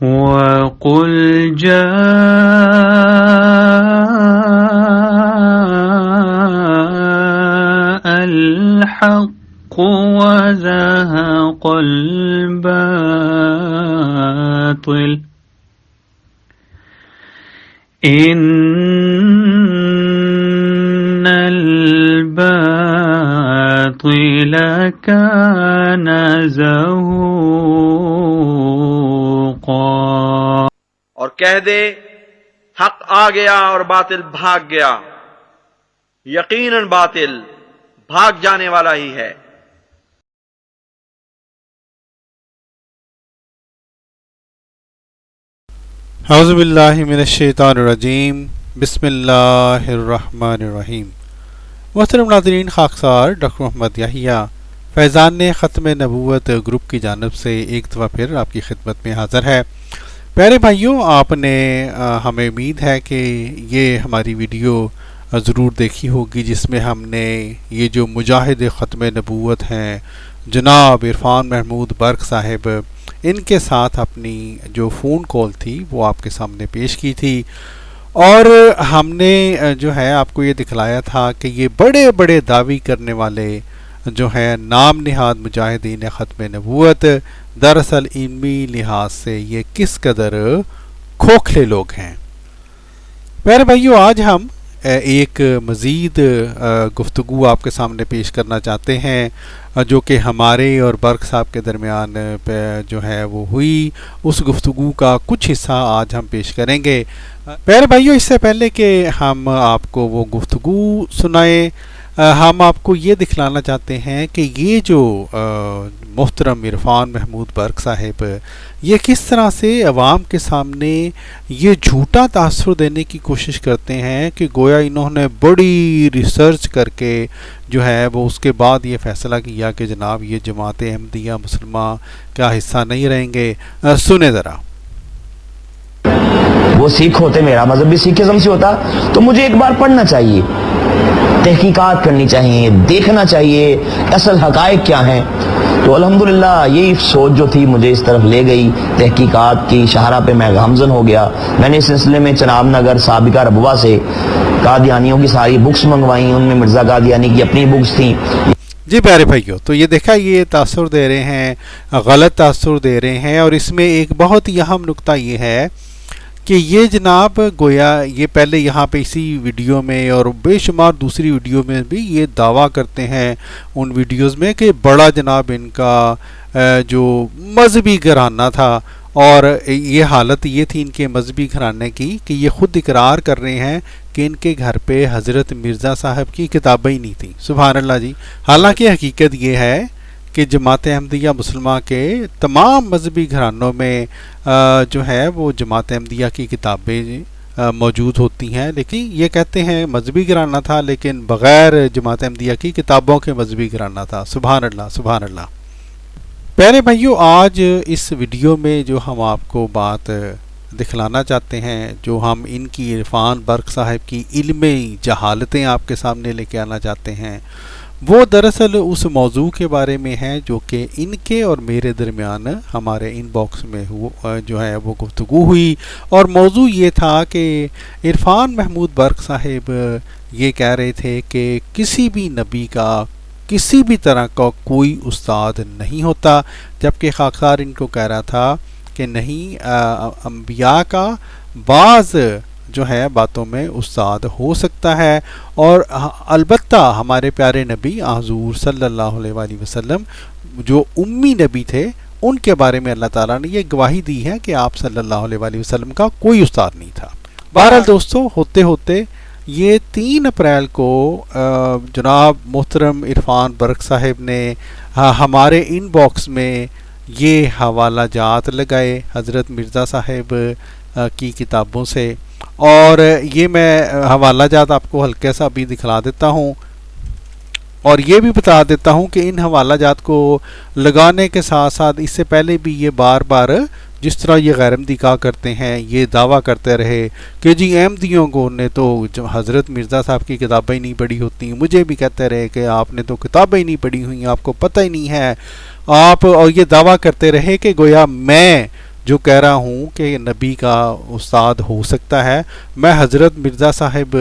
وَقُلْ جَاءَ الْحَقُّ وَزَهَقَ الْبَاطِلُ إِنَّ الْبَاطِلَ كَانَ زَهُوقًا۔ اور کہہ دے حق آ گیا اور باطل بھاگ گیا، یقیناً باطل بھاگ جانے والا ہی ہے۔ اعوذ باللہ من الشیطان الرجیم، بسم اللہ الرحمن الرحیم۔ محترم ناظرین، خاکسار ڈاکٹر محمد یحییٰ فیضان ختم نبوت گروپ کی جانب سے ایک دفعہ پھر آپ کی خدمت میں حاضر ہے۔ پیارے بھائیوں، آپ نے ہمیں امید ہے کہ یہ ہماری ویڈیو ضرور دیکھی ہوگی، جس میں ہم نے یہ جو مجاہد ختم نبوت ہیں جناب عرفان محمود برق صاحب، ان کے ساتھ اپنی جو فون کال تھی وہ آپ کے سامنے پیش کی تھی، اور ہم نے جو ہے آپ کو یہ دکھلایا تھا کہ یہ بڑے بڑے دعوی کرنے والے جو ہیں نام نہاد مجاہدین ختم نبوت، دراصل علمی لحاظ سے یہ کس قدر کھوکھلے لوگ ہیں۔ پیارے بھائیو، آج ہم ایک مزید گفتگو آپ کے سامنے پیش کرنا چاہتے ہیں، جو کہ ہمارے اور برق صاحب کے درمیان جو ہے وہ ہوئی، اس گفتگو کا کچھ حصہ آج ہم پیش کریں گے۔ پیارے بھائیو، اس سے پہلے کہ ہم آپ کو وہ گفتگو سنائیں، ہم آپ کو یہ دکھلانا چاہتے ہیں کہ یہ جو محترم عرفان محمود برق صاحب یہ کس طرح سے عوام کے سامنے یہ جھوٹا تاثر دینے کی کوشش کرتے ہیں کہ گویا انہوں نے بڑی ریسرچ کر کے جو ہے وہ اس کے بعد یہ فیصلہ کیا کہ جناب یہ جماعت احمدیہ مسلمہ کا حصہ نہیں رہیں گے۔ سنیں ذرا۔ وہ سکھ ہوتے، میرا مذہب بھی سکھزم سے ہوتا، تو مجھے ایک بار پڑھنا چاہیے، تحقیقات کرنی چاہیے، دیکھنا چاہیے اصل حقائق کیا ہیں۔ تو الحمدللہ یہی سوچ جو تھی مجھے اس طرف لے گئی، تحقیقات کی شاہراہ پہ میں گامزن ہو گیا۔ میں نے اس سلسلے میں چناب نگر سابقہ ربوہ سے قادیانیوں کی ساری بکس منگوائیں، ان میں مرزا قادیانی کی اپنی بکس تھیں۔ جی پیارے بھائیو، تو یہ دیکھا، یہ تاثر دے رہے ہیں، غلط تاثر دے رہے ہیں، اور اس میں ایک بہت ہی اہم نقطہ یہ ہے کہ یہ جناب گویا یہ پہلے یہاں پہ اسی ویڈیو میں اور بے شمار دوسری ویڈیو میں بھی یہ دعویٰ کرتے ہیں ان ویڈیوز میں کہ بڑا جناب ان کا جو مذہبی گھرانہ تھا، اور یہ حالت یہ تھی ان کے مذہبی گھرانے کی کہ یہ خود اقرار کر رہے ہیں کہ ان کے گھر پہ حضرت مرزا صاحب کی کتابیں ہی نہیں تھیں۔ سبحان اللہ جی۔ حالانکہ حقیقت یہ ہے کہ جماعت احمدیہ مسلمہ کے تمام مذہبی گھرانوں میں جو ہے وہ جماعت احمدیہ کی کتابیں موجود ہوتی ہیں، لیکن یہ کہتے ہیں مذہبی گھرانہ تھا لیکن بغیر جماعت احمدیہ کی کتابوں کے مذہبی گھرانہ تھا۔ سبحان اللہ، سبحان اللہ۔ پیارے بھائیو، آج اس ویڈیو میں جو ہم آپ کو بات دکھلانا چاہتے ہیں، جو ہم ان کی عرفان برق صاحب کی علمی جہالتیں آپ کے سامنے لے کے آنا چاہتے ہیں، وہ دراصل اس موضوع کے بارے میں ہے جو کہ ان کے اور میرے درمیان ہمارے ان باکس میں جو ہے وہ گفتگو ہوئی، اور موضوع یہ تھا کہ عرفان محمود برق صاحب یہ کہہ رہے تھے کہ کسی بھی نبی کا کسی بھی طرح کا کوئی استاد نہیں ہوتا، جبکہ خاکسار ان کو کہہ رہا تھا کہ نہیں، انبیاء کا بعض جو ہے باتوں میں استاد ہو سکتا ہے، اور البتہ ہمارے پیارے نبی حضور صلی اللہ علیہ وآلہ وسلم جو امی نبی تھے، ان کے بارے میں اللہ تعالیٰ نے یہ گواہی دی ہے کہ آپ صلی اللہ علیہ وآلہ وسلم کا کوئی استاد نہیں تھا۔ بہرحال دوستو، ہوتے ہوتے یہ 3 اپریل کو جناب محترم عرفان برق صاحب نے ہمارے ان باکس میں یہ حوالہ جات لگائے حضرت مرزا صاحب کی کتابوں سے، اور یہ میں حوالہ جات آپ کو ہلکا سا بھی دکھلا دیتا ہوں، اور یہ بھی بتا دیتا ہوں کہ ان حوالہ جات کو لگانے کے ساتھ ساتھ اس سے پہلے بھی یہ بار بار جس طرح یہ غیر احمدی کہا کرتے ہیں، یہ دعویٰ کرتے رہے کہ جی احمدیوں کو نے تو حضرت مرزا صاحب کی کتابیں نہیں پڑھی ہوتی، مجھے بھی کہتے رہے کہ آپ نے تو کتابیں نہیں پڑھی ہوئی، آپ کو پتہ ہی نہیں ہے آپ، اور یہ دعویٰ کرتے رہے کہ گویا میں جو کہہ رہا ہوں کہ نبی کا استاد ہو سکتا ہے، میں حضرت مرزا صاحب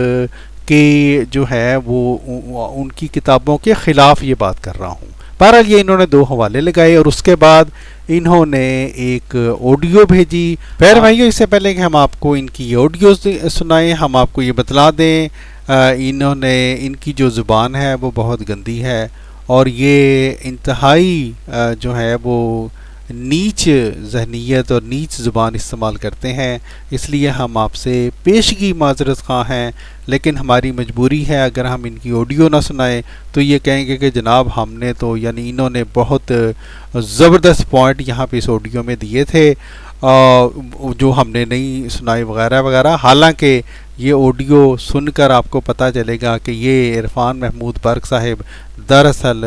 کہ جو ہے وہ ان کی کتابوں کے خلاف یہ بات کر رہا ہوں۔ بہرحال یہ انہوں نے 2 حوالے لگائے اور اس کے بعد انہوں نے ایک آڈیو بھیجی۔ پیر بھائیو، اس سے پہلے کہ ہم آپ کو ان کی آڈیوز سنائیں، ہم آپ کو یہ بتلا دیں انہوں نے ان کی جو زبان ہے وہ بہت گندی ہے اور یہ انتہائی جو ہے وہ نیچ ذہنیت اور نیچ زبان استعمال کرتے ہیں، اس لیے ہم آپ سے پیشگی معذرت خواہ ہیں، لیکن ہماری مجبوری ہے، اگر ہم ان کی آڈیو نہ سنائیں تو یہ کہیں گے کہ جناب ہم نے تو یعنی انہوں نے بہت زبردست پوائنٹ یہاں پہ اس آڈیو میں دیے تھے جو ہم نے نہیں سنائے وغیرہ وغیرہ۔ حالانکہ یہ آڈیو سن کر آپ کو پتہ چلے گا کہ یہ عرفان محمود برق صاحب دراصل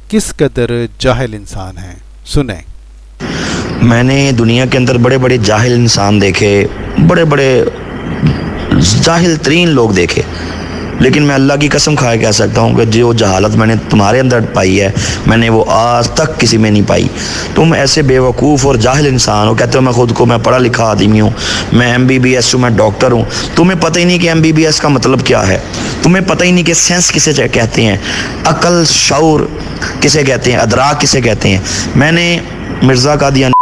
کس قدر جاہل انسان ہیں۔ سنیں۔ میں نے دنیا کے اندر بڑے بڑے جاہل انسان دیکھے، بڑے بڑے جاہل ترین لوگ دیکھے، لیکن میں اللہ کی قسم کھائے کہہ سکتا ہوں کہ جو جہالت میں نے تمہارے اندر پائی ہے میں نے وہ آج تک کسی میں نہیں پائی۔ تم ایسے بے وقوف اور جاہل انسان ہو، کہتے ہو میں خود کو میں پڑھا لکھا آدمی ہوں، میں MBBS ہوں، میں ڈاکٹر ہوں، تمہیں پتہ ہی نہیں کہ MBBS کا مطلب کیا ہے، تمہیں پتہ ہی نہیں کہ سینس کسے کہتے ہیں، عقل شعور کسے کہتے ہیں، ادراک کسے کہتے ہیں۔ میں نے مرزا قادیانی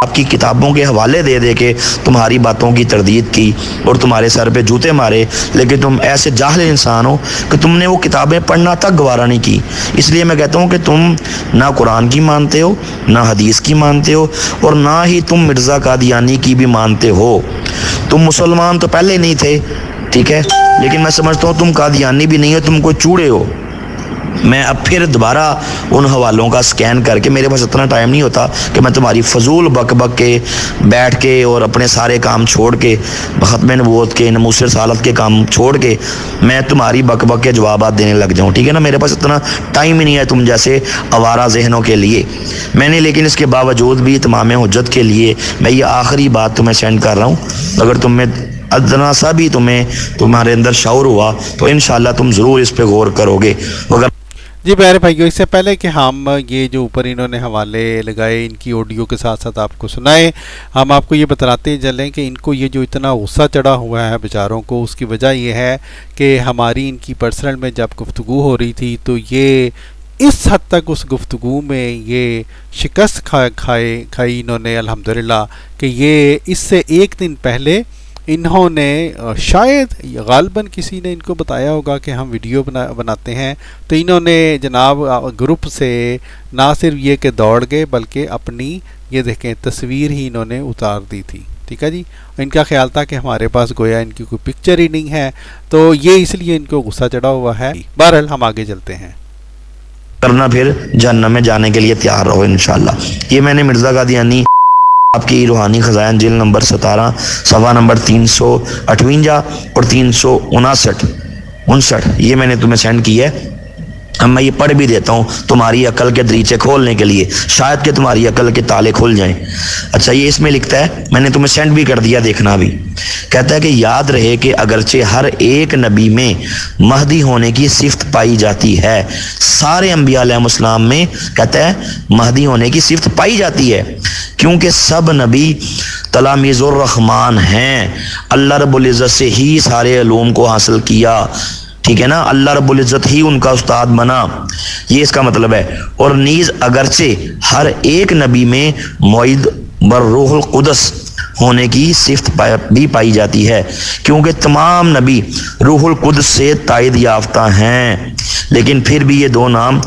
آپ کی کتابوں کے حوالے دے دے کے تمہاری باتوں کی تردید کی اور تمہارے سر پہ جوتے مارے، لیکن تم ایسے جاہل انسان ہو کہ تم نے وہ کتابیں پڑھنا تک گوارا نہیں کی۔ اس لیے میں کہتا ہوں کہ تم نہ قرآن کی مانتے ہو، نہ حدیث کی مانتے ہو، اور نہ ہی تم مرزا قادیانی کی بھی مانتے ہو۔ تم مسلمان تو پہلے نہیں تھے، ٹھیک ہے، لیکن میں سمجھتا ہوں تم قادیانی بھی نہیں ہو، تم کوئی چوڑے ہو۔ میں اب پھر دوبارہ ان حوالوں کا سکین کر کے، میرے پاس اتنا ٹائم نہیں ہوتا کہ میں تمہاری فضول بک بک کے بیٹھ کے اور اپنے سارے کام چھوڑ کے، ختم نبوت کے، ناموس رسالت کے کام چھوڑ کے میں تمہاری بک بک کے جوابات دینے لگ جاؤں، ٹھیک ہے نا۔ میرے پاس اتنا ٹائم ہی نہیں ہے تم جیسے آوارہ ذہنوں کے لیے۔ میں نے لیکن اس کے باوجود بھی تمام حجت کے لیے میں یہ آخری بات تمہیں سینڈ کر رہا ہوں، اگر تم میں ادنا سا بھی تمہارے اندر شعور ہوا تو انشاءاللہ تم ضرور اس پہ غور کرو گے۔ اگر جی پیارے بھائیو، اس سے پہلے کہ ہم یہ جو اوپر انہوں نے حوالے لگائے ان کی آڈیو کے ساتھ ساتھ آپ کو سنائیں، ہم آپ کو یہ بتلاتے چلیں کہ ان کو یہ جو اتنا غصہ چڑھا ہوا ہے بیچاروں کو، اس کی وجہ یہ ہے کہ ہماری ان کی پرسنل میں جب گفتگو ہو رہی تھی تو یہ اس حد تک اس گفتگو میں یہ شکست کھائی انہوں نے الحمدللہ، کہ یہ اس سے 1 دن پہلے انہوں نے شاید غالباً کسی نے ان کو بتایا ہوگا کہ ہم ویڈیو بناتے ہیں، تو انہوں نے جناب گروپ سے نہ صرف یہ کہ دوڑ گئے بلکہ اپنی یہ دیکھیں تصویر ہی انہوں نے اتار دی تھی، ٹھیک ہے جی۔ ان کا خیال تھا کہ ہمارے پاس گویا ان کی کوئی پکچر ہی نہیں ہے، تو یہ اس لیے ان کو غصہ چڑھا ہوا ہے۔ بہرحال ہم آگے چلتے ہیں۔ کرنا پھر جہنم میں جانے کے لیے تیار رہو انشاءاللہ۔ یہ میں نے مرزا قادیانی آپ کی روحانی خزائن جلد نمبر 17 صفحہ نمبر 358 اور 359 یہ میں نے تمہیں سینڈ کی ہے۔ اب میں یہ پڑھ بھی دیتا ہوں تمہاری عقل کے دریچے کھولنے کے لیے، شاید کہ تمہاری عقل کے تالے کھل جائیں۔ اچھا، یہ اس میں لکھتا ہے، میں نے تمہیں سینڈ بھی کر دیا، دیکھنا بھی۔ کہتا ہے کہ یاد رہے کہ اگرچہ ہر ایک نبی میں مہدی ہونے کی صفت پائی جاتی ہے، سارے انبیاء علیہ السلام میں کہتا ہے مہدی ہونے کی صفت پائی جاتی ہے، کیونکہ سب نبی تلامیذ الرحمن ہیں، اللہ رب العزت سے ہی سارے علوم کو حاصل کیا، ٹھیک ہے نا، اللہ رب العزت ہی ان کا استاد بنا، یہ اس کا مطلب ہے۔ اور نیز اگرچہ ہر ایک نبی میں معید بر روح القدس ہونے کی صفت بھی پائی جاتی ہے، کیونکہ تمام نبی روح القدس سے تائید یافتہ ہیں، لیکن پھر بھی یہ دو نام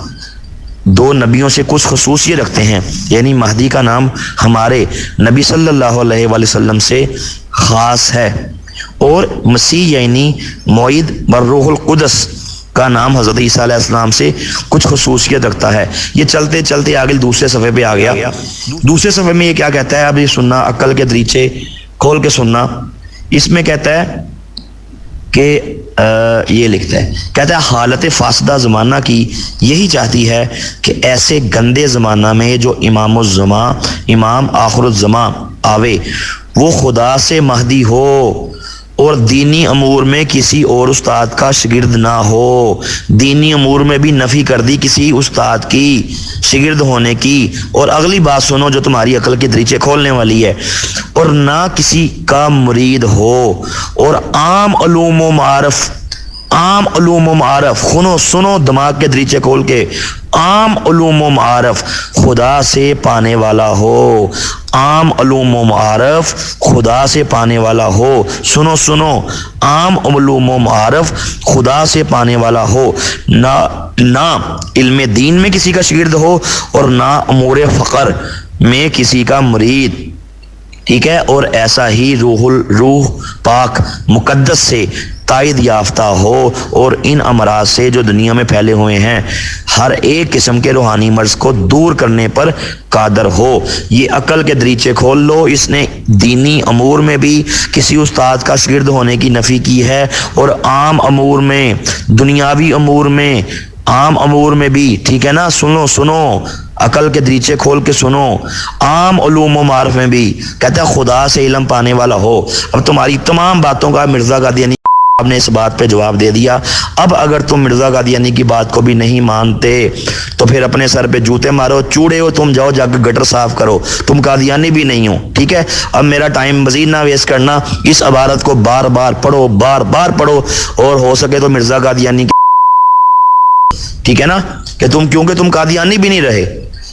دو نبیوں سے کچھ خصوصیت رکھتے ہیں، یعنی مہدی کا نام ہمارے نبی صلی اللہ علیہ وآلہ وسلم سے خاص ہے، اور مسیح یعنی معید بر روح القدس کا نام حضرت عیسیٰ علیہ السلام سے کچھ خصوصیت رکھتا ہے۔ یہ چلتے چلتے آگے دوسرے صفحے پہ آ گیا۔ دوسرے صفحے میں یہ کیا کہتا ہے، اب یہ سننا، عقل کے دریچے کھول کے سننا۔ اس میں کہتا ہے کہ یہ لکھتا ہے، کہتا ہے حالت فاسدہ زمانہ کی یہی چاہتی ہے کہ ایسے گندے زمانہ میں جو امام الزمان، امام آخر الزمان آوے، وہ خدا سے مہدی ہو اور دینی امور میں کسی اور استاد کا شاگرد نہ ہو. دینی امور میں بھی نفی کر دی کسی استاد کی شاگرد ہونے کی. اور اگلی بات سنو جو تمہاری عقل کے دریچے کھولنے والی ہے. اور نہ کسی کا مرید ہو. اور عام علوم و معارف سنو دماغ کے دریچے کھول کے. عام علوم و معارف خدا سے پانے والا ہو. عام علوم و معارف خدا سے پانے والا ہو. سنو عام علوم و معارف خدا سے پانے والا ہو. نہ علم دین میں کسی کا شاگرد ہو اور نہ امور فقر میں کسی کا مرید. ٹھیک ہے. اور ایسا ہی روح پاک مقدس سے تائید یافتہ ہو اور ان امراض سے جو دنیا میں پھیلے ہوئے ہیں ہر ایک قسم کے روحانی مرض کو دور کرنے پر قادر ہو. یہ عقل کے دریچے کھول لو. اس نے دینی امور میں بھی کسی استاد کا شاگرد ہونے کی نفی کی ہے اور عام امور میں دنیاوی امور میں عام امور میں بھی. ٹھیک ہے نا. سنو عقل کے دریچے کھول کے سنو. عام علوم و معارف میں بھی کہتا ہے خدا سے علم پانے والا ہو. اب تمہاری تمام باتوں کا مرزا قادیانی نے اس بات پہ جواب دے دیا. اب اگر تم مرزا قادیانی کی بات کو بھی نہیں مانتے تو پھر اپنے سر پہ جوتے مارو. چوڑے ہو تم, جاؤ جا کے گٹر صاف کرو. تم قادیانی بھی نہیں ہو. ٹھیک ہے. اب میرا ٹائم مزید نہ ویسٹ کرنا. اس عبارت کو بار بار پڑھو اور ہو سکے تو مرزا قادیانی کی. ٹھیک ہے نا. کہ کیونکہ تم قادیانی بھی نہیں رہے.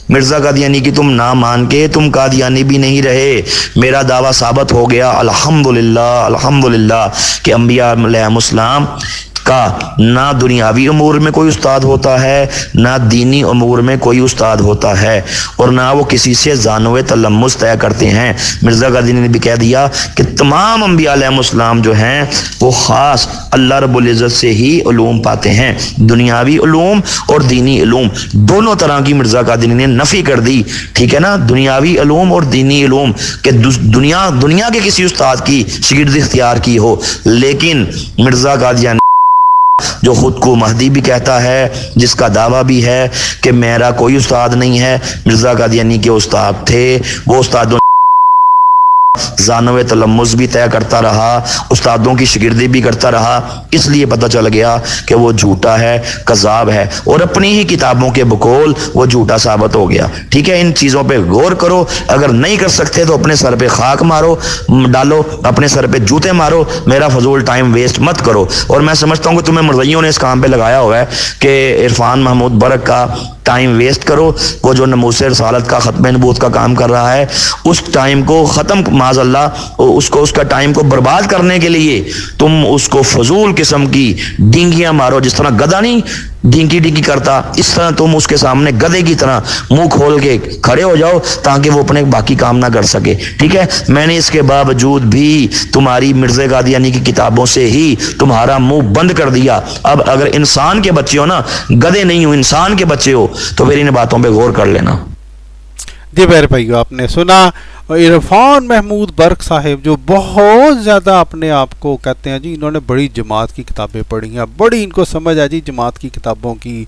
مرزا قادیانی کی تم نہ مان کے تم قادیانی بھی نہیں رہے. میرا دعویٰ ثابت ہو گیا الحمدللہ کہ انبیاء علیہم السلام کا نہ دنیاوی امور میں کوئی استاد ہوتا ہے نہ دینی امور میں کوئی استاد ہوتا ہے اور نہ وہ کسی سے زانو تلمس طے کرتے ہیں. مرزا قادیانی نے بھی کہہ دیا کہ تمام انبیاء علیہم السلام جو ہیں وہ خاص اللہ رب العزت سے ہی علوم پاتے ہیں. دنیاوی علوم اور دینی علوم دونوں طرح کی مرزا قادیانی نے نفی کر دی. ٹھیک ہے نا. دنیاوی علوم اور دینی علوم کہ دنیا کے کسی استاد کی شاگردی اختیار کی ہو. لیکن مرزا قادیانی جو خود کو مہدی بھی کہتا ہے, جس کا دعویٰ بھی ہے کہ میرا کوئی استاد نہیں ہے, مرزا قادیانی کے استاد تھے. وہ استادوں زانو تلمس بھی طے کرتا رہا, استادوں کی شاگردی بھی کرتا رہا. اس لیے پتہ چل گیا کہ وہ جھوٹا ہے, کذاب ہے اور اپنی ہی کتابوں کے بقول وہ جھوٹا ثابت ہو گیا. ٹھیک ہے. ان چیزوں پہ غور کرو. اگر نہیں کر سکتے تو اپنے سر پہ خاک ڈالو, اپنے سر پہ جوتے مارو. میرا فضول ٹائم ویسٹ مت کرو. اور میں سمجھتا ہوں کہ تمہیں مرزائیوں نے اس کام پہ لگایا ہوا ہے کہ عرفان محمود برق کا ٹائم ویسٹ کرو. وہ جو نموس رسالت کا ختم نبوت کا کام کر رہا ہے اس ٹائم کو ختم معاذ اللہ اس کا ٹائم کو برباد کرنے کے لیے تم اس کو فضول قسم کی ڈینگیاں مارو. جس طرح گدھا نہیں ڈینگی کرتا, اس طرح تم اس کے سامنے گدھے کی طرح منہ کھول کے کھڑے ہو جاؤ تاکہ وہ اپنے باقی کام نہ کر سکے. ٹھیک ہے. میں نے اس کے باوجود بھی تمہاری مرزا قادیانی کی کتابوں سے ہی تمہارا منہ بند کر دیا. اب اگر انسان کے بچے ہو نا, گدھے نہیں ہو, انسان کے بچے ہو, تو پھر ان باتوں پہ غور کر لینا. جی میرے بھائیو, آپ نے سنا عرفان محمود برق صاحب جو بہت زیادہ اپنے آپ کو کہتے ہیں جی انہوں نے بڑی جماعت کی کتابیں پڑھی ہیں, بڑی ان کو سمجھ آئی جی جماعت کی کتابوں کی,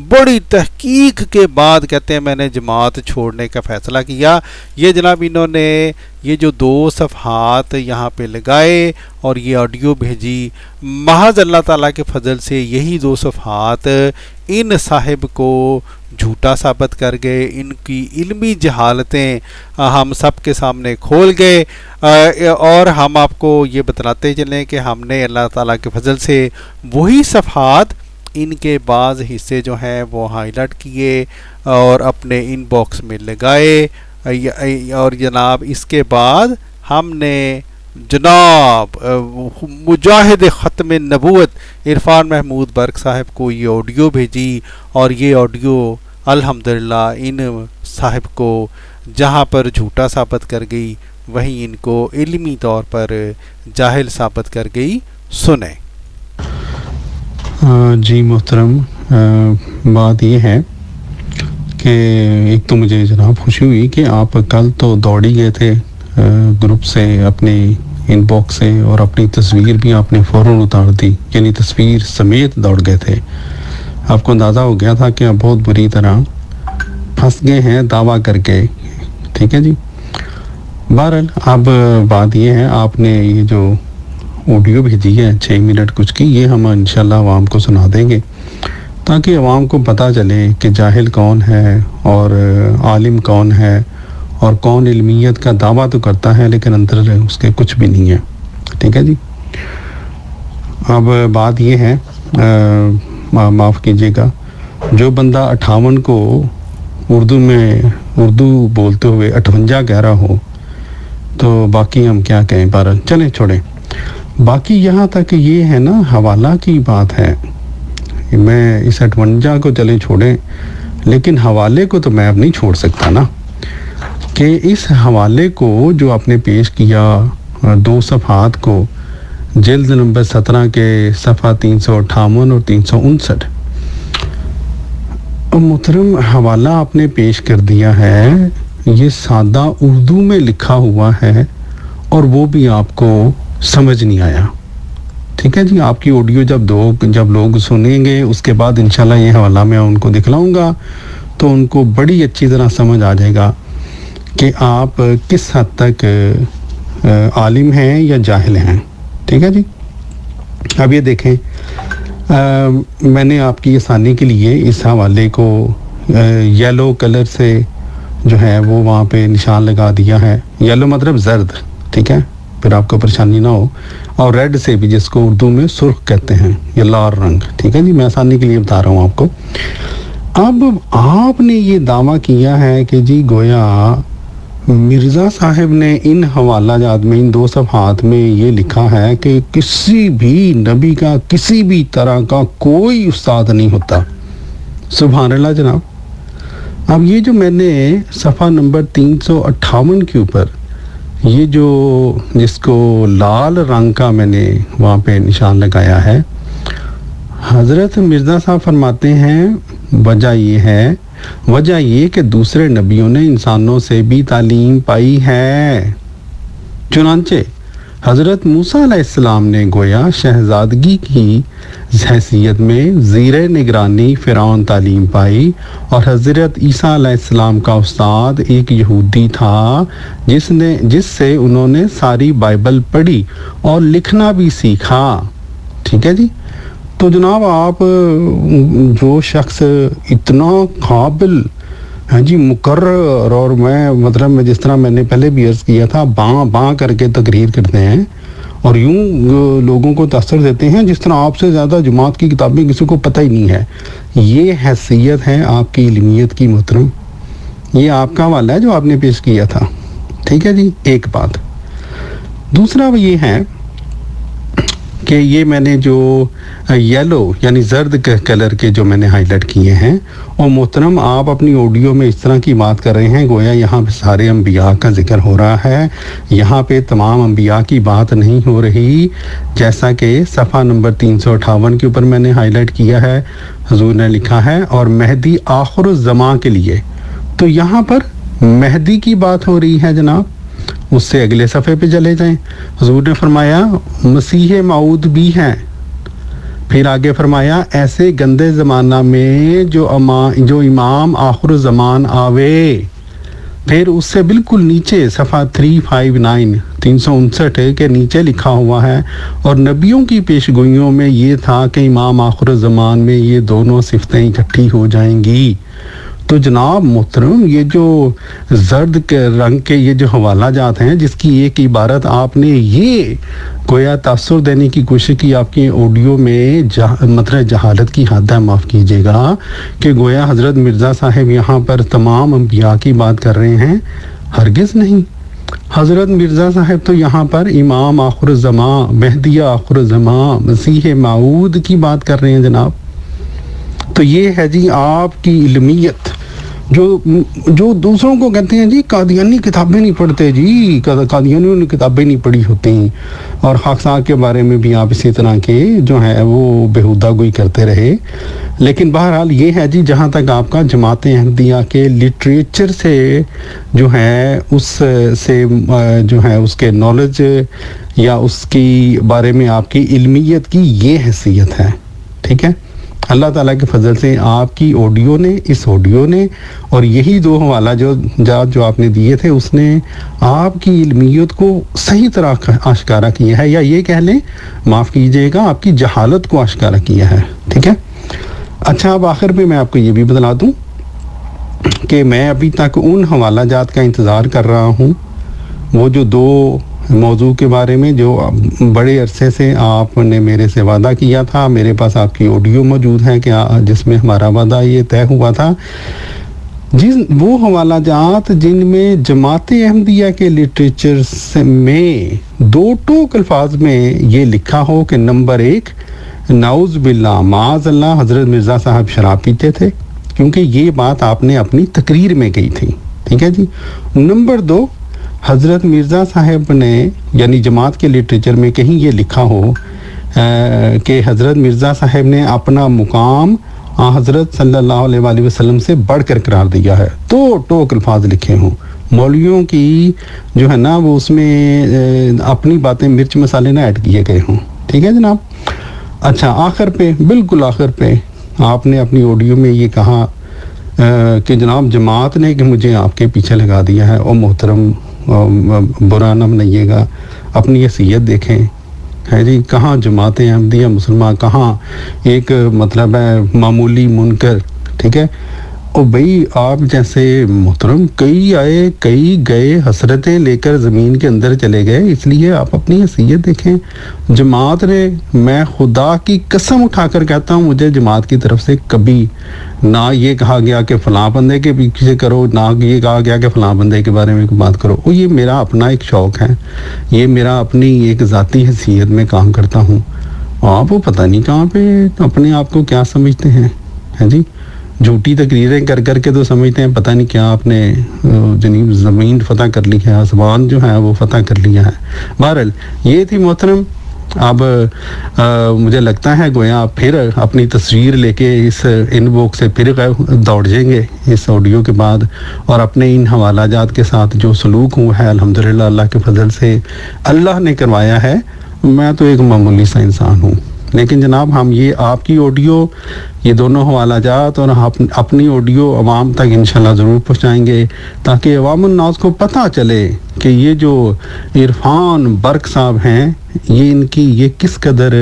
بڑی تحقیق کے بعد کہتے ہیں میں نے جماعت چھوڑنے کا فیصلہ کیا. یہ جناب انہوں نے یہ جو 2 صفحات یہاں پہ لگائے اور یہ آڈیو بھیجی, محض اللہ تعالیٰ کے فضل سے یہی 2 صفحات ان صاحب کو جھوٹا ثابت کر گئے. ان کی علمی جہالتیں ہم سب کے سامنے کھول گئے اور ہم آپ کو یہ بتلاتے چلیں کہ ہم نے اللہ تعالیٰ کے فضل سے وہی صفحات ان کے بعض حصے جو ہیں وہ ہائی لائٹ کیے اور اپنے ان باکس میں لگائے. اور جناب اس کے بعد ہم نے جناب مجاہد ختم نبوت عرفان محمود برق صاحب کو یہ آڈیو بھیجی اور یہ آڈیو الحمدللہ ان صاحب کو جہاں پر جھوٹا ثابت کر گئی وہیں ان کو علمی طور پر جاہل ثابت کر گئی. سنیں. جی محترم, بات یہ ہے کہ ایک تو مجھے جناب خوشی ہوئی کہ آپ کل تو دوڑ ہی گئے تھے گروپ سے اپنے ان باکس سے اور اپنی تصویر بھی آپ نے فوراً اتار دی, یعنی تصویر سمیت دوڑ گئے تھے. آپ کو اندازہ ہو گیا تھا کہ آپ بہت بری طرح پھنس گئے ہیں دعویٰ کر کے. ٹھیک ہے جی. بہرحال اب بات یہ ہے, آپ نے یہ جو آڈیو بھیجی ہے 6 منٹ کچھ کی، یہ ہم انشاءاللہ عوام کو سنا دیں گے تاکہ عوام کو پتہ چلے کہ جاہل کون ہے اور عالم کون ہے، اور کون علمیت کا دعویٰ تو کرتا ہے لیکن اندر اس کے کچھ بھی نہیں ہے. ٹھیک ہے جی. اب بات یہ ہے، معاف کیجیے گا، جو بندہ 58 کو اردو بولتے ہوئے 58 کہہ رہا ہو تو باقی ہم کیا کہیں. پر چلیں چھوڑیں. باقی یہاں تک یہ ہے نا، حوالہ کی بات ہے. میں اس 58 کو چلیں چھوڑیں، لیکن حوالے کو تو میں اب نہیں چھوڑ سکتا نا، کہ اس حوالے کو جو آپ نے پیش کیا 2 صفحات کو، جلد نمبر 17 کے صفحہ 358 اور 359، محترم حوالہ آپ نے پیش کر دیا ہے، یہ سادہ اردو میں لکھا ہوا ہے اور وہ بھی آپ کو سمجھ نہیں آیا. ٹھیک ہے جی. آپ کی آڈیو جب لوگ سنیں گے اس کے بعد انشاءاللہ یہ حوالہ میں ان کو دکھلاؤں گا تو ان کو بڑی اچھی طرح سمجھ آ جائے گا کہ آپ کس حد تک عالم ہیں یا جاہل ہیں. ٹھیک ہے جی. اب یہ دیکھیں، میں نے آپ کی آسانی کے لیے اس حوالے کو یلو کلر سے جو ہے وہ وہاں پہ نشان لگا دیا ہے. یلو مطلب زرد. ٹھیک ہے، پھر آپ کو پریشانی نہ ہو. اور ریڈ سے بھی، جس کو اردو میں سرخ کہتے ہیں یا لال رنگ. ٹھیک ہے جی. میں آسانی کے لیے بتا رہا ہوں آپ کو. اب آپ نے یہ دعویٰ کیا ہے کہ جی گویا مرزا صاحب نے ان حوالہ جات میں، ان 2 صفحات میں یہ لکھا ہے کہ کسی بھی نبی کا کسی بھی طرح کا کوئی استاد نہیں ہوتا. سبحان اللہ جناب. اب یہ جو میں نے صفحہ نمبر 358 کے اوپر یہ جو جس کو لال رنگ کا میں نے وہاں پہ نشان لگایا ہے، حضرت مرزا صاحب فرماتے ہیں وجہ یہ کہ دوسرے نبیوں نے انسانوں سے بھی تعلیم پائی ہے. چنانچہ حضرت موسیٰ علیہ السلام نے گویا شہزادگی کی حیثیت میں زیر نگرانی فرعون تعلیم پائی، اور حضرت عیسیٰ علیہ السلام کا استاد ایک یہودی تھا جس سے انہوں نے ساری بائبل پڑھی اور لکھنا بھی سیکھا. ٹھیک ہے جی. تو جناب آپ جو شخص اتنا قابل ہیں جی، مقرر، اور میں جس طرح میں نے پہلے بھی عرض کیا تھا، باں کر کے تقریر کرتے ہیں اور یوں لوگوں کو تاثر دیتے ہیں جس طرح آپ سے زیادہ جماعت کی کتابیں کسی کو پتہ ہی نہیں ہے. یہ حیثیت ہے آپ کی علمیت کی محترم. یہ آپ کا حوالہ ہے جو آپ نے پیش کیا تھا. ٹھیک ہے جی. ایک بات. دوسرا یہ ہے کہ یہ میں نے جو یلو یعنی زرد کلر کے جو میں نے ہائی لائٹ کیے ہیں، اور محترم آپ اپنی آڈیو میں اس طرح کی بات کر رہے ہیں گویا یہاں پہ سارے انبیاء کا ذکر ہو رہا ہے. یہاں پہ تمام انبیاء کی بات نہیں ہو رہی، جیسا کہ صفحہ نمبر 358 کے اوپر میں نے ہائی لائٹ کیا ہے. حضور نے لکھا ہے اور مہدی آخر الزمان کے لیے، تو یہاں پر مہدی کی بات ہو رہی ہے جناب. اس سے اگلے صفحے پہ چلے جائیں. حضور نے فرمایا مسیح موعود بھی ہیں. پھر آگے فرمایا ایسے گندے زمانہ میں جو امام آخر الزمان آوے. پھر اس سے بالکل نیچے صفحہ 359 کے نیچے لکھا ہوا ہے اور نبیوں کی پیشگوئیوں میں یہ تھا کہ امام آخر الزمان میں یہ دونوں صفتیں اکٹھی ہو جائیں گی. تو جناب محترم یہ جو زرد کے رنگ کے یہ جو حوالہ جات ہیں جس کی ایک عبارت آپ نے یہ گویا تاثر دینے کی کوشش کی آپ کی آڈیو میں مطلب جہالت کی حد ہے، معاف کیجیے گا، کہ گویا حضرت مرزا صاحب یہاں پر تمام انبیاء کی بات کر رہے ہیں. ہرگز نہیں. حضرت مرزا صاحب تو یہاں پر امام آخر الزمان، مہدی آخر الزمان، مسیح موعود کی بات کر رہے ہیں جناب. تو یہ ہے جی آپ کی علمیت. جو دوسروں کو کہتے ہیں جی قادیانی کتابیں نہیں پڑھتے، جی قادیانیوں نے کتابیں نہیں پڑھی ہوتی، اور خاکسار کے بارے میں بھی آپ اسی طرح کے جو ہے وہ بےہودہ گوئی کرتے رہے. لیکن بہرحال یہ ہے جی جہاں تک آپ کا جماعت احمدیہ کے لٹریچر سے جو ہے اس سے جو ہے اس کے نالج یا اس کی بارے میں آپ کی علمیت کی یہ حیثیت ہے. ٹھیک ہے. اللہ تعالیٰ کے فضل سے آپ کی آڈیو نے، اس آڈیو نے اور یہی دو حوالہ جو آپ نے دیے تھے، اس نے آپ کی علمیت کو صحیح طرح آشکارا کیا ہے، یا یہ کہہ لیں، معاف کیجئے گا، آپ کی جہالت کو آشکارا کیا ہے. ٹھیک ہے. اچھا، اب آخر میں میں آپ کو یہ بھی بتلا دوں کہ میں ابھی تک ان حوالہ جات کا انتظار کر رہا ہوں، وہ جو دو موضوع کے بارے میں جو بڑے عرصے سے آپ نے میرے سے وعدہ کیا تھا. میرے پاس آپ کی آڈیو موجود ہے کہ جس میں ہمارا وعدہ یہ طے ہوا تھا، وہ حوالہ جات جن میں جماعت احمدیہ کے لٹریچر میں دو ٹوک الفاظ میں یہ لکھا ہو کہ نمبر 1، نعوذ باللہ معاذ اللہ، حضرت مرزا صاحب شراب پیتے تھے، کیونکہ یہ بات آپ نے اپنی تقریر میں کہی تھی. ٹھیک ہے جی. نمبر 2، حضرت مرزا صاحب نے، یعنی جماعت کے لٹریچر میں کہیں یہ لکھا ہو کہ حضرت مرزا صاحب نے اپنا مقام حضرت صلی اللہ علیہ وآلہ وسلم سے بڑھ کر قرار دیا ہے. تو ٹوک الفاظ لکھے ہوں، مولویوں کی جو ہے نا وہ اس میں اپنی باتیں مرچ مسالے نہ ایڈ کیے گئے ہوں. ٹھیک ہے جناب. اچھا، آخر پہ، بالکل آخر پہ آپ نے اپنی آڈیو میں یہ کہا کہ جناب جماعت نے کہ مجھے آپ کے پیچھے لگا دیا ہے. اور محترم، برا نہ منائیے گا، اپنی حیثیت دیکھیں ہے جی. کہاں جماعت احمدیہ مسلمان، کہاں ایک مطلب ہے معمولی منکر. ٹھیک ہے. اور بھائی آپ جیسے محترم کئی آئے کئی گئے، حسرتیں لے کر زمین کے اندر چلے گئے، اس لیے آپ اپنی حیثیت دیکھیں. جماعت نے، میں خدا کی قسم اٹھا کر کہتا ہوں، مجھے جماعت کی طرف سے کبھی نہ یہ کہا گیا کہ فلاں بندے کے پیچھے کرو، نہ یہ کہا گیا کہ فلاں بندے کے بارے میں بات کرو. وہ یہ میرا اپنا ایک شوق ہے، یہ میرا اپنی ایک ذاتی حیثیت میں کام کرتا ہوں. آپ وہ پتہ نہیں کہاں پہ اپنے آپ کو کیا سمجھتے ہیں جی. جھوٹی تقریریں کر کر کے تو سمجھتے ہیں پتہ نہیں کیا آپ نے جنیب زمین فتح کر لی ہے، آسمان جو ہے وہ فتح کر لیا ہے. بہرحال یہ تھی محترم. اب مجھے لگتا ہے گویا آپ پھر اپنی تصویر لے کے اس ان باکس سے پھر دوڑ جائیں گے اس آڈیو کے بعد، اور اپنے ان حوالہ جات کے ساتھ جو سلوک ہوا ہے الحمدللہ اللہ کے فضل سے اللہ نے کروایا ہے. میں تو ایک معمولی سا انسان ہوں، لیکن جناب ہم یہ آپ کی آڈیو، یہ دونوں حوالہ جات اور اپنی آڈیو عوام تک انشاءاللہ ضرور پہنچائیں گے، تاکہ عوام الناس کو پتہ چلے کہ یہ جو عرفان برق صاحب ہیں، یہ ان کی یہ کس قدر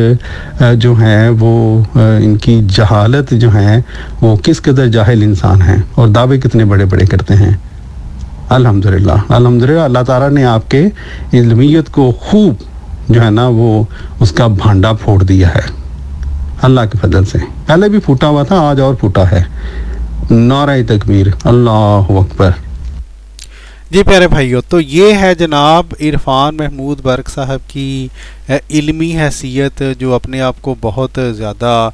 جو ہے وہ ان کی جہالت جو ہے وہ کس قدر جاہل انسان ہیں، اور دعوے کتنے بڑے بڑے کرتے ہیں. الحمدللہ الحمدللہ اللہ تعالیٰ نے آپ کے علمیت کو خوب جو ہے نا وہ اس کا بھانڈا پھوڑ دیا ہے اللہ کے فضل سے. پہلے بھی پھوٹا ہوا تھا، آج اور پھوٹا ہے. نعرہ تکبیر، اللہ اکبر. جی پیارے بھائیو، تو یہ ہے جناب عرفان محمود برق صاحب کی علمی حیثیت، جو اپنے آپ کو بہت زیادہ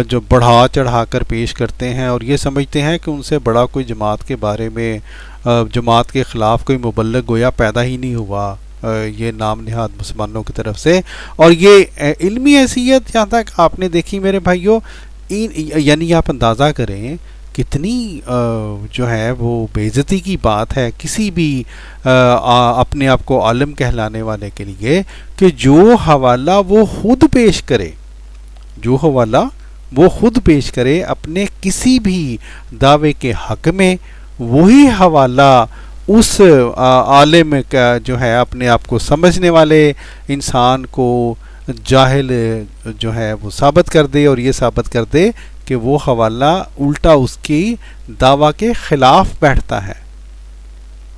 جو بڑھا چڑھا کر پیش کرتے ہیں، اور یہ سمجھتے ہیں کہ ان سے بڑا کوئی جماعت کے بارے میں، جماعت کے خلاف کوئی مبلغ گویا پیدا ہی نہیں ہوا یہ نام نہاد مسلمانوں کی طرف سے. اور یہ علمی حیثیت جہاں تک آپ نے دیکھی میرے بھائیوں، یعنی آپ اندازہ کریں کتنی جو ہے وہ بے عزتی کی بات ہے کسی بھی اپنے آپ کو عالم کہلانے والے کے لیے، کہ جو حوالہ وہ خود پیش کرے اپنے کسی بھی دعوے کے حق میں، وہی حوالہ اس عالم کا جو ہے اپنے آپ کو سمجھنے والے انسان کو جاہل جو ہے وہ ثابت کر دے، اور یہ ثابت کر دے کہ وہ حوالہ الٹا اس کی دعویٰ کے خلاف بیٹھتا ہے.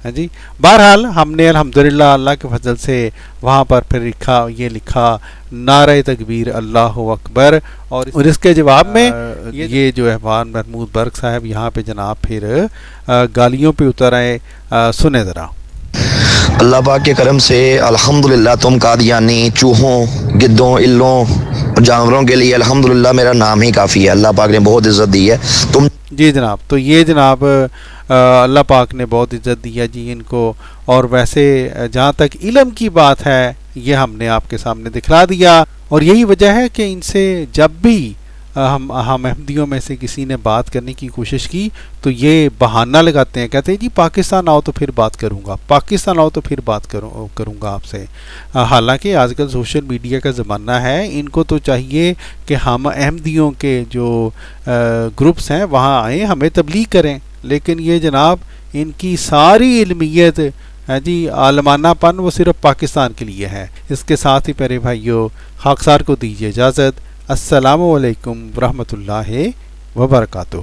ہاں جی. بہرحال ہم نے الحمدللہ اللہ کے فضل سے وہاں پر پھر یہ لکھا نعرہ تکبیر اللہ اکبر، اور اس کے جواب میں یہ جو عرفان محمود برق صاحب یہاں پہ جناب پھر گالیوں پہ اتر آئے. سنیں ذرا. اللہ پاک کے کرم سے الحمدللہ تم قادیانی چوہوں، گدوں، الوں، جانوروں کے لیے الحمدللہ میرا نام ہی کافی ہے. اللہ پاک نے بہت عزت دی ہے. تم جی جناب، تو یہ جناب اللہ پاک نے بہت عزت دی ہے جی ان کو. اور ویسے جہاں تک علم کی بات ہے یہ ہم نے آپ کے سامنے دکھلا دیا، اور یہی وجہ ہے کہ ان سے جب بھی ہم احمدیوں میں سے کسی نے بات کرنے کی کوشش کی تو یہ بہانہ لگاتے ہیں، کہتے ہیں جی پاکستان آؤ تو پھر بات کروں گا، پاکستان آؤ تو پھر بات کروں گا آپ سے۔ حالانکہ آج کل سوشل میڈیا کا زمانہ ہے، ان کو تو چاہیے کہ ہم احمدیوں کے جو گروپس ہیں وہاں آئیں، ہمیں تبلیغ کریں، لیکن یہ جناب ان کی ساری علمیت جی عالمانہ پن وہ صرف پاکستان کے لیے ہے۔ اس کے ساتھ ہی پیارے بھائیوں خاکسار کو دیجیے اجازت۔ السلام علیکم ورحمۃ اللہ وبرکاتہ۔